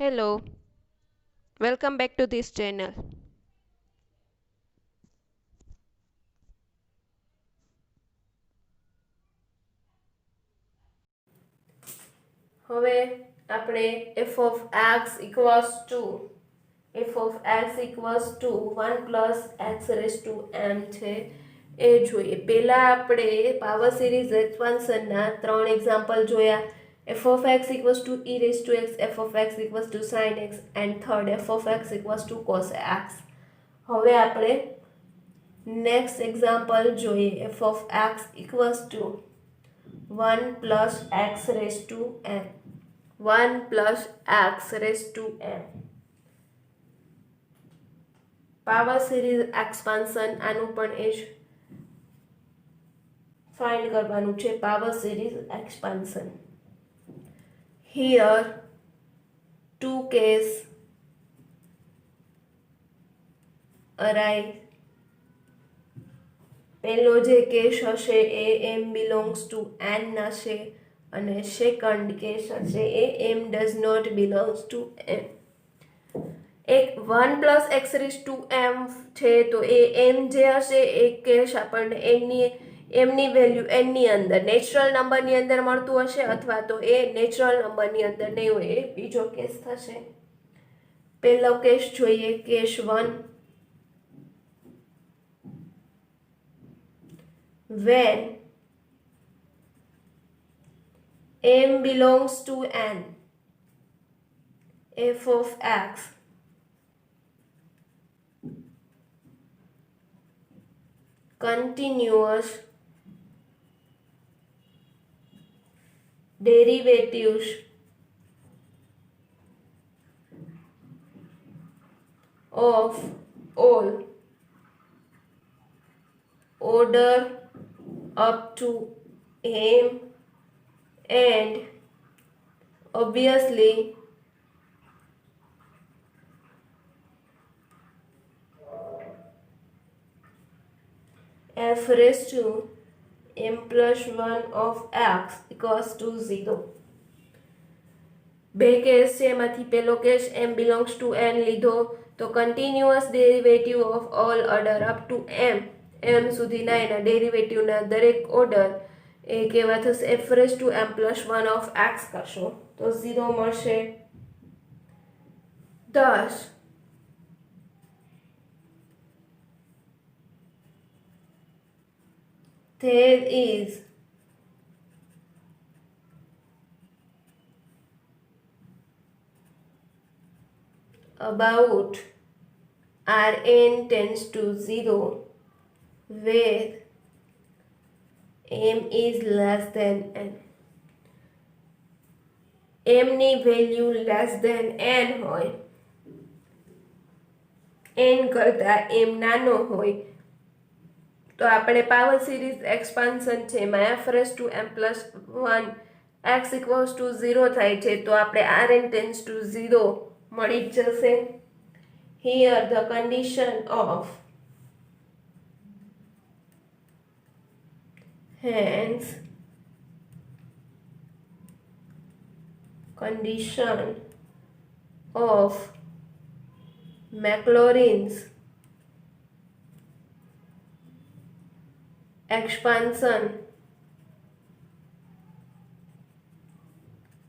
Hello, welcome back to this channel. હવે આપણે f of x equals to 1 plus x raised to m છે એ જોઈએ. પહેલા આપણે પાવર સિરીઝ એક્સપાન્શનના 3 એક્ઝામ્પલ જોયા. f of x equals to e raised to x, f of x equals to sin x and third f of x equals to cos x. હવે આપણે next example જોઈએ. f of x equals to 1 plus x raised to m. 1 plus x raised to m. Power series expansion આનું પણ એ જ find કરવાનું છે. Power series expansion. Here two case arise. પહેલો જે કેસ હશે એ m બિલોંગ્સ ટુ n હશે અને સેકન્ડ કેસ હશે એ m does not belongs to m. એક 1 plus x raise to m છે તો એ એમ જે હશે એ કેસ આપણને એમની વેલ્યુ એનની અંદર નેચરલ નંબરની અંદર મળતું હશે અથવા તો એ નેચરલ નંબરની અંદર નહીં હોય. એ બીજો કેસ થશે. પહેલો કેસ જોઈએ, case 1. when m belongs to n, f of x continuous derivatives of all order up to m and obviously f raised to m plus 1 of x equals to 0. બે case છે એમાંથી પહેલો case m belongs to n લીધો તો continuous derivative of all order up to m સુધીના એના ડેરિવેટિવના દરેક order એ કેવા થશે f raised to m plus 1 of x કરશો તો 0 મળશે. thus there is about Rn tends to 0 where m is less than n. m ની વેલ્યુ less than n હોય, n કરતા m નાનો હોય તો આપણે પાવર સિરીઝ એક્સપાન્શન છે એમાં f raised to m plus 1 x equals to 0 થાય છે તો આપણે Rn tends to 0 મળી જ જશે. Here the condition of hence condition of Maclaurin's expansion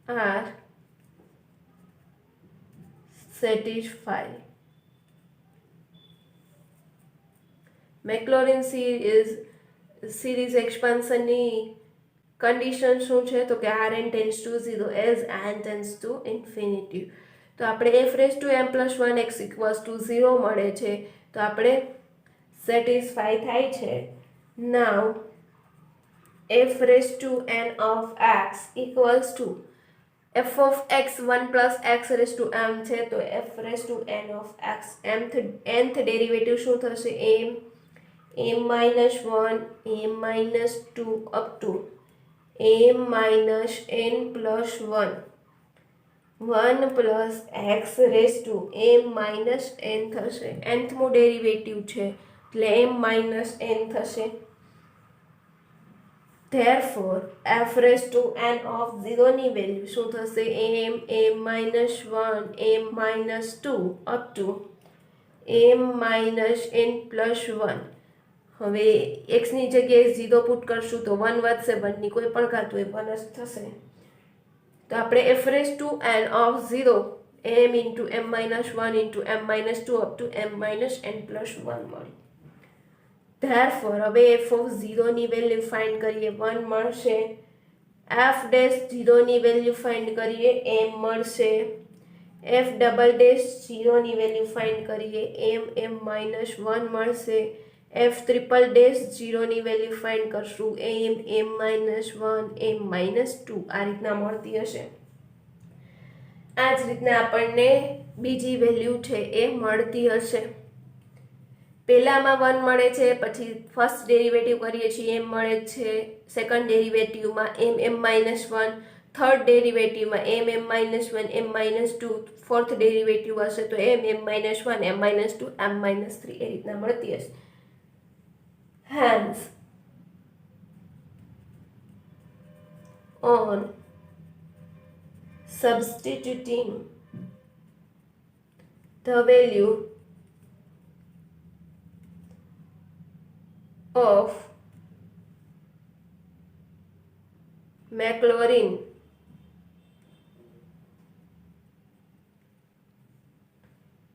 are satisfied. Maclaurin series એક્સપાન્શનની કન્ડિશન શું છે તો કે Rn tends to 0 as n tends to infinity. તો આપણે f raised to m plus 1 x equals to 0 મળે છે તો આપણે સેટિસ્ફાઈ થાય છે. નાવ f raised to n of x equals to f of x 1 plus x raised to m છે તો f raised to n of x nth derivative શું થશે m minus 1 m minus 2 up to m minus n plus 1 1 plus x raised to m minus n થશે. nthમું derivative છે એટલે m minus n થશે. Therefore f raised to n of 0 ની value શું થશે? m minus 1 m minus 2 up to m minus n plus 1. હવે x ની જગ્યાએ 0 પુટ કરશું તો 1 વધશે, 1 ની કોઈ પણ ઘાત હોય 1 જ થશે. તો આપણે f raised to n of 0 m into m minus 1 into m minus 2 up to m minus n plus 1 મળી. Therefore હવે f of 0 ની વેલ્યુ ફાઇન્ડ કરીએ 1 મળશે. f dash 0 ની વેલ્યુ ફાઇન્ડ કરીએ m મળશે. f ડબલ ડેશ 0 ની value find કરીએ m minus 1 મળશે. f ટ્રિપલ ડેશ 0 ની વેલ્યુ ફાઇન્ડ કરશું m minus 1 m minus 2 આ રીતના મળતી હશે. આ જ રીતના આપણને બીજી વેલ્યુ છે એ મળતી હશે. પહેલામાં 1 મળે છે, પછી ફર્સ્ટ ડેરિવેટિવ કરીએ છીએ એમ મળે છે, સેકન્ડ ડેરિવેટિવમાં m minus 1, થર્ડ ડેરિવેટિવમાં m minus 1 m minus 2, fourth derivative હશે તો m minus 1 m minus 2 m minus 3 એ રીતના મળતી હશે. Hence on substituting the value of Maclaurin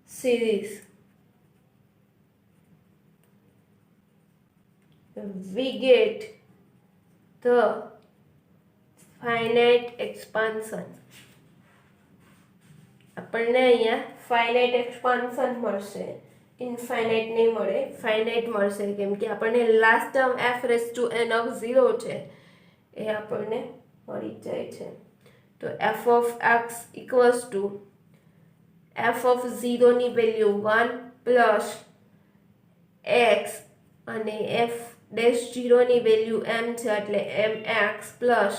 series, we get the finite expansion. આપણને અહીંયા ફાઇનાઇટ એક્સપાન્શન મળશે, ઇનફાઇનાઇટ નહીં મળે, ફાઇનાઇટ મળશે, કેમ કે આપણને last term f raised to n of 0 છે એ આપણને મળી જાય છે. તો f of x equals to f of 0 ની વેલ્યુ 1 પ્લસ x અને f ડેશ 0 ની વેલ્યુ m છે એટલે mx plus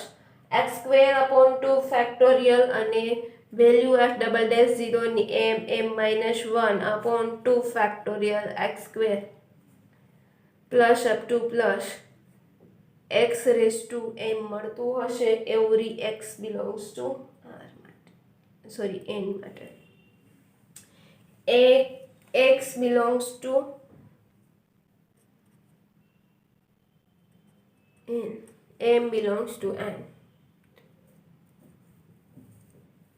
x square upon 2 factorial અને વેલ્યુ f ડબલ ડેશ 0 ની m minus 1 upon 2 factorial x square plus up to plus x raise to m મળતું હશે. Every x belongs to r માટે, sorry n માટે. x belongs to n, m belongs to n.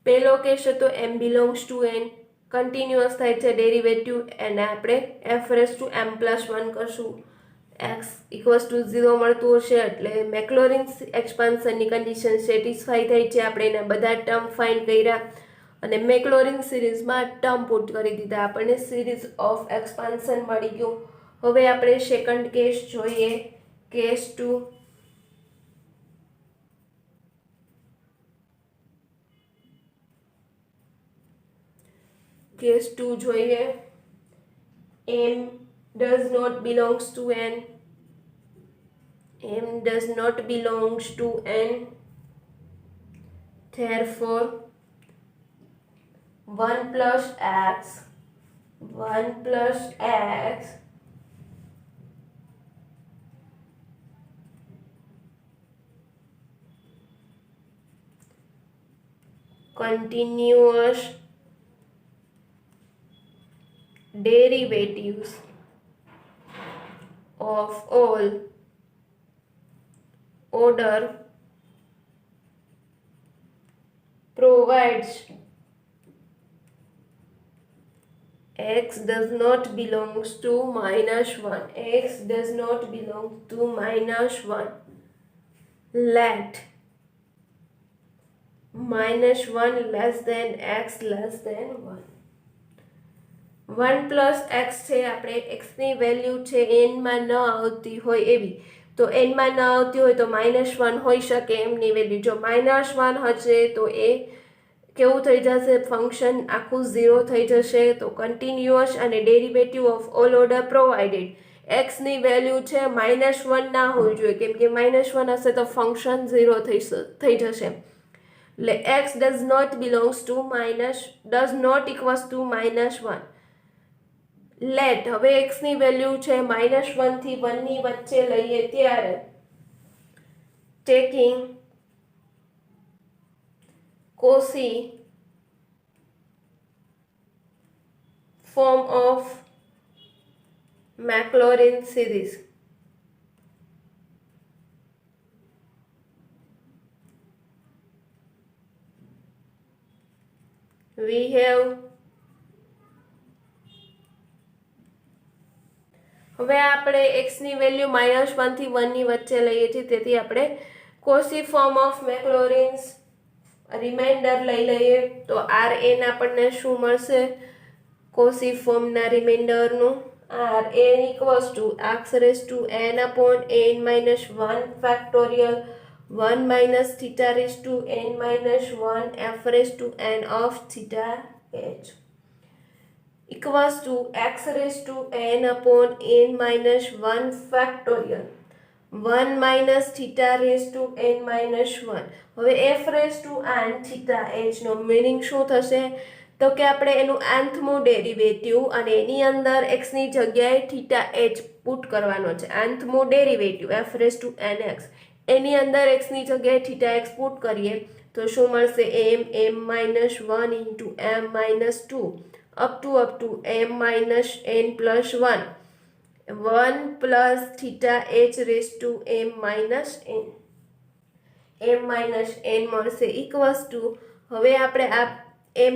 પહેલો કહેશે તો m belongs to n, continuous થાય છે derivative, અને આપણે f raise to m plus 1 કરશું, x ઇક્વલ્સ ટુ 0 મળતું હશે એટલે મેક્લોરિન એક્સપાન્શનની કન્ડિશન સેટિસ્ફાઈ થઈ છે. આપણે એના બધા ટર્મ ફાઇન્ડ કર્યા અને મેક્લોરિન સિરીઝમાં ટર્મ પુટ કરી દીધા, આપણને સિરીઝ ઓફ એક્સપાન્શન મળી ગયું. હવે આપણે સેકન્ડ કેસ જોઈએ, કેસ 2. કેસ 2 જોઈએ. m does not belongs to n, m does not belongs to n, therefore 1 plus x continuous derivatives of all order provides x does not belongs to minus 1, x does not belong to minus 1, let minus 1 less than x less than 1. 1 plus x છે, આપણે એક્સની value છે એનમાં ન આવતી હોય એવી, તો એનમાં ન આવતી હોય તો -1 હોઈ શકે એમની વેલ્યુ. જો -1 હશે તો એ કેવું થઈ જશે, ફંક્શન આખું 0 થઈ જશે. તો કન્ટિન્યુઅસ અને derivative of all order provided, એક્સની વેલ્યુ છે -1 ના હોવી જોઈએ, કેમ કે -1 હશે તો ફંક્શન 0 થઈ જશે. એટલે x does not belongs to does not equals to -1. Let, હવે એક્સની વેલ્યુ છે -1 થી 1 ની વચ્ચે લઈએ ત્યારે taking Cauchy form of Maclaurin series. We have હવે આપણે x ની વેલ્યુ -1 થી 1 ની વચ્ચે લઈએ છીએ, તેથી આપણે Cauchy ફોર્મ ઓફ મેક્લોરિન્સ રિમાઇન્ડર લઈ લઈએ તો Rn આપણને શું મળશે? Cauchy ફોર્મના રિમાઇન્ડરનું Rn equals to x raised to n upon n minus 1 factorial 1 minus theta raised to n minus 1 f raised to n of theta h equals to x raised to n upon n minus 1 factorial 1 minus theta raised to n minus 1. હવે f raised to n theta h નો meaning શું થશે? તો કે આપણે એનું nthમું derivative અને એની અંદર x ની જગ્યાએ થીટા h પુટ કરવાનો છે. nthમું derivative f raised to nx એની અંદર x ની જગ્યાએ થીટા x પુટ કરીએ તો શું મળશે? m minus 1 into m minus 2 up to m minus n plus 1 1 plus theta h raised to m minus n મળશે equals to હવે આપણે આ m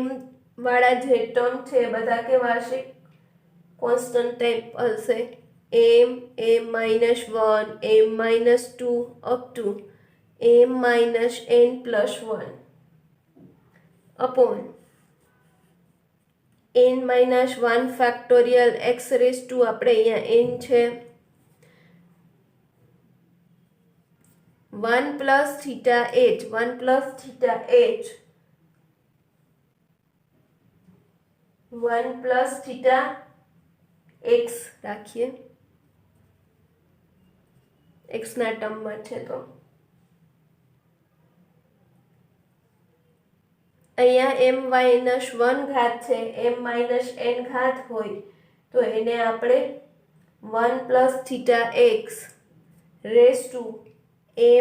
વાળા જે ટર્મ છે બધા કેવા હશે? કોન્સ્ટન્ટ ટાઈપ હશે. m minus 1 m minus 2 up to m minus n plus 1 upon n minus 1 factorial x raised to આપણે અહીંયા n છે 1 plus theta h 1 plus theta h 1 plus theta x રાખીએ x ના ટર્મમાં છે તો અહીંયા m minus 1 ઘાત છે m minus n ઘાત હોય તો એને આપણે 1 plus theta x raised to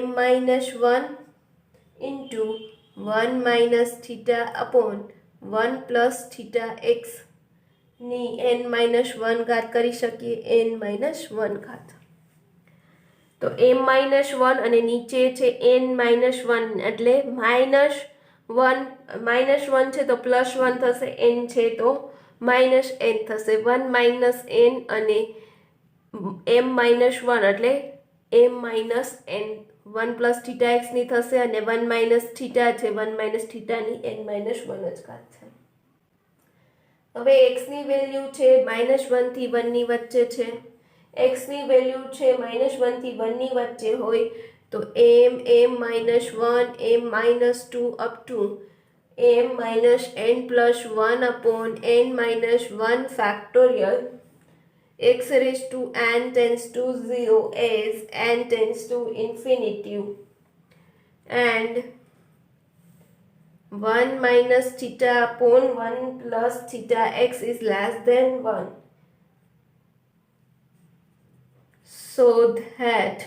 m minus 1 into 1 minus theta upon 1 plus theta x ની n minus 1 ઘાત કરી શકીએ n minus 1 ઘાત. તો m minus 1 અને નીચે છે n minus 1 એટલે -1 છે તો +1 થશે, n છે તો -n થશે. 1 minus n અને m minus 1 એટલે m minus n 1 plus theta x ની થશે અને 1 minus theta છે 1 minus theta ની n minus 1 જ ઘાત છે. હવે x ની વેલ્યુ છે -1 થી 1 ની વચ્ચે છે. x ની વેલ્યુ છે -1 થી 1 ની વચ્ચે હોય તો m minus 1 m minus 2 up to m minus n plus 1 upon n minus 1 factorial x raised to n tends to 0 as n tends to infinity and 1 minus theta upon 1 plus theta x is less than 1. So that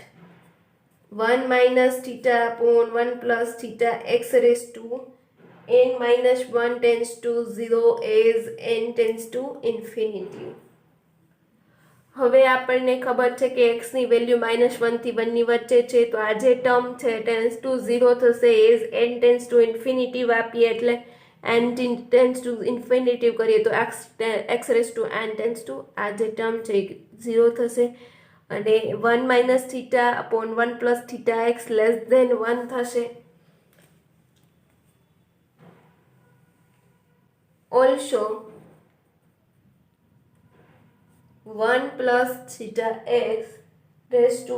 1 minus theta upon 1 plus theta x raised to n minus 1 tends to 0 as n tends to infinity. હવે આપણને ખબર છે કે x ની value -1 થી 1 ની વચ્ચે છે તો આ જે ટર્મ છે ટેન્સ ટુ 0 થશે as n tends to infinity આપીએ એટલે n ટેન્સ ટુ ઇન્ફિનિટી કરીએ તો x raise to n tends to આ જે ટર્મ છે 0 થશે અને 1 minus theta upon 1 plus theta x less than 1 થશે. Also 1 plus theta x raised to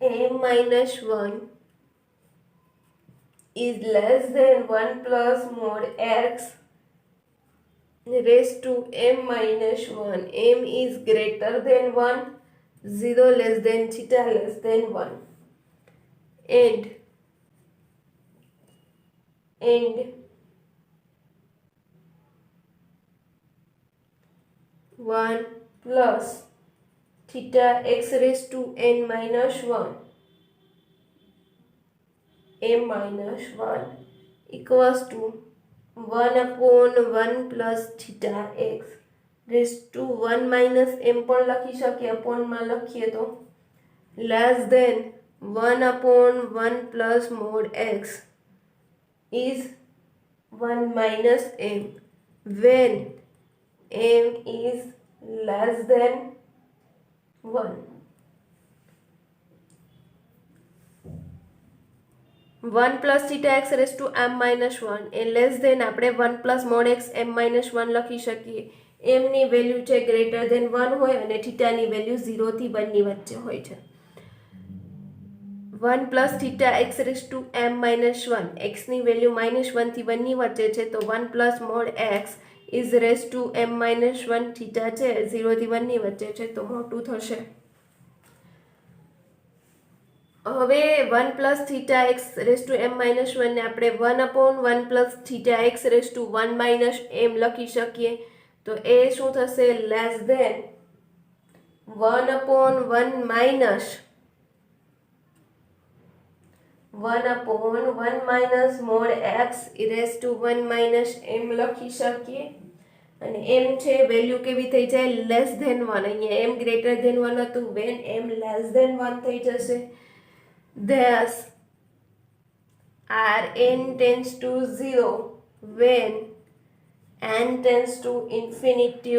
m minus 1 is less than 1 plus mod x raised to m minus 1. m is greater than 1, 0 less than theta less than 1 and 1 plus theta x raised to n minus 1 m minus 1 equals to 1 upon 1 plus theta x raised to 1 minus m પણ લખી શકીએ, અપોનમાં લખીએ તો less than 1 upon 1 plus mod x is 1 minus m when m is less than 1. 1 plus theta x raised to m minus 1 એ less than આપણે 1 plus mod x m minus 1 લખી શકીએ. m ની વેલ્યુ છે ગ્રેટર ધેન 1 હોય અને થીટાની value 0 થી 1 ની વચ્ચે હોય છે. 1 plus theta x raised to m minus 1 x ની વેલ્યુ -1 થી 1 ની વચ્ચે છે તો 1 plus mod x is raised to m minus 1 theta છે 0 થી 1 ની વચ્ચે છે તો મોટું થશે. હવે 1 plus theta x raised to m minus 1 ને આપણે 1 upon 1 plus theta x raised to 1 minus m લખી શકીએ તો એ શું થશે less than 1 upon 1 minus 1 upon 1 minus mod x raised to 1 minus m લખી શકીએ અને m છે વેલ્યુ કેવી થઈ જાય લેસ ધેન 1. અહીંયા m ગ્રેટર ધેન 1 હતું when m લેસ ધેન 1 થઈ જશે. Thus Rn tends to 0 when n tends to infinity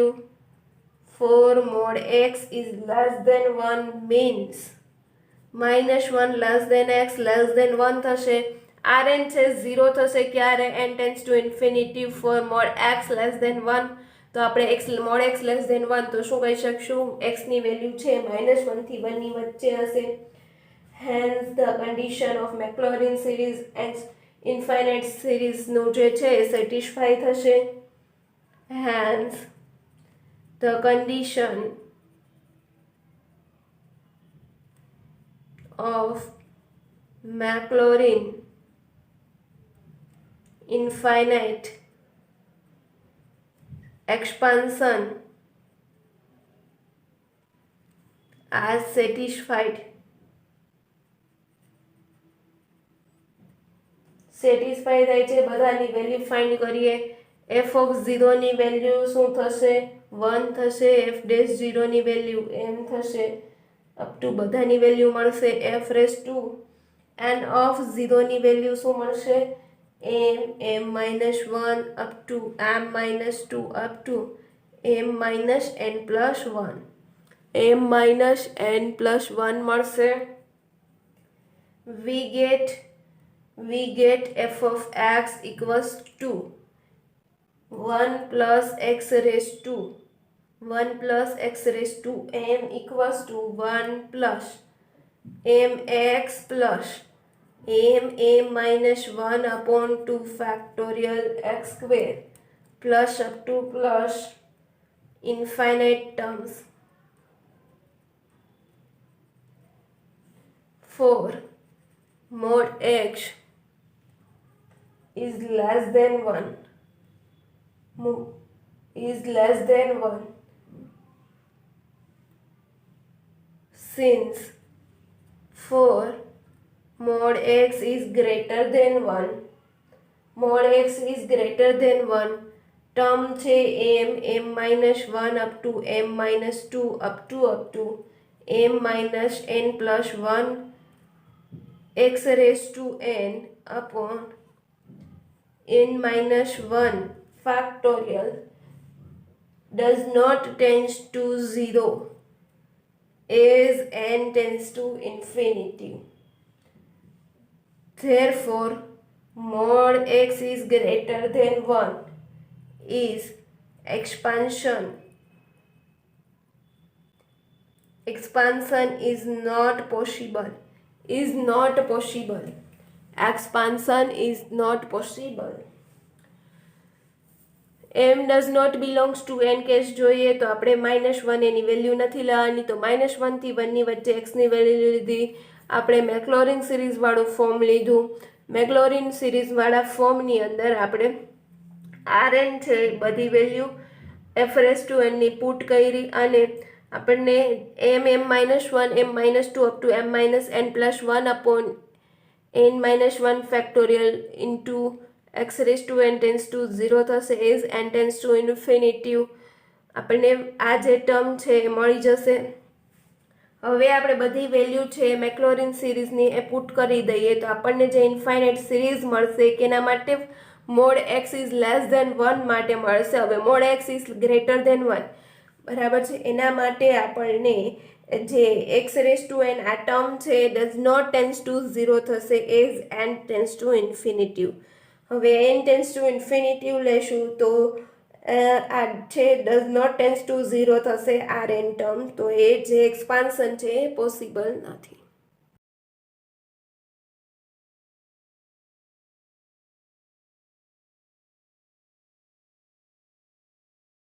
for mod x is less than 1 means -1 less than x less than 1 થશે. Rn છે 0 થશે ક્યારે n tends to infinity for mod x less than 1 તો આપણે x mod x less than 1 તો શું કહી શકશું x ની વેલ્યુ છે -1 થી 1 ની વચ્ચે હશે. Hence the condition of Maclaurin series and infinite series નું જે છે સેટિસ્ફાઈ થશે. Hence the condition of Maclaurin infinite expansion are satisfied. Satisfy થાય છે. બધાની વેલ્યુ ફાઇન્ડ કરીએ. f of 0 ની વેલ્યુ શું થશે 1 થશે. f dash 0 ની વેલ્યુ m થશે અપ ટુ બધાની વેલ્યુ મળશે f raise to n of 0 ની વેલ્યુ શું મળશે m minus 1 up to m minus 2 up to m minus n plus 1 m minus n plus 1 મળશે. we get f of x equals to 1 plus x raised to m equals to 1 plus mx plus m minus 1 upon 2 factorial x square plus up to plus infinite terms. 4 mod x is less than 1 since 4 mod x is greater than 1 term છે m minus 1 up to m minus 2 up to m minus n plus 1 x raised to n upon n minus 1 factorial does not tend to 0 as n tends to infinity. Therefore, mod x is greater than 1 is expansion is not possible. Expansion is not possible. m does not belongs to n case જોઈએ તો આપણે -1 એની value નથી લેવાની તો -1 થી 1 ની વચ્ચે x ની વેલ્યુ લીધી. આપણે મેક્લોરિન સિરીઝ વાળું ફોર્મ લીધું. મેક્લોરિન સિરીઝ વાળા ફોર્મની અંદર આપણે rn છે બધી value f raise to n ની પુટ કરી અને આપણને m -1 m -2 up to m -n plus 1 upon n minus 1 factorial into x raise to n tends to 0 થશે as n tends to infinitive. આપણને આ જે ટર્મ છે એ મળી જશે. હવે આપણે બધી વેલ્યુ છે મેક્લોરિન સિરીઝની એ પુટ કરી દઈએ તો આપણને જે ઇન્ફાઇનાઇટ સિરીઝ મળશે કે એના માટે mod x is less than 1 માટે મળશે. હવે mod x is greater than 1 બરાબર છે. એના માટે આપણને જે એક્સ રેસ ટુ એન આ ટર્મ છે ડઝ નોટ ટેન્સ ટુ 0 થશે as n tends to infinitive. હવે એન ટેન્સ ટુ ઇન્ફિનિટિવ લેશું તો આ છે ડઝ નોટ ટેન્સ ટુ 0 થશે આર એન ટર્મ. તો એ જે એક્સપાન્શન છે એ પોસિબલ નથી.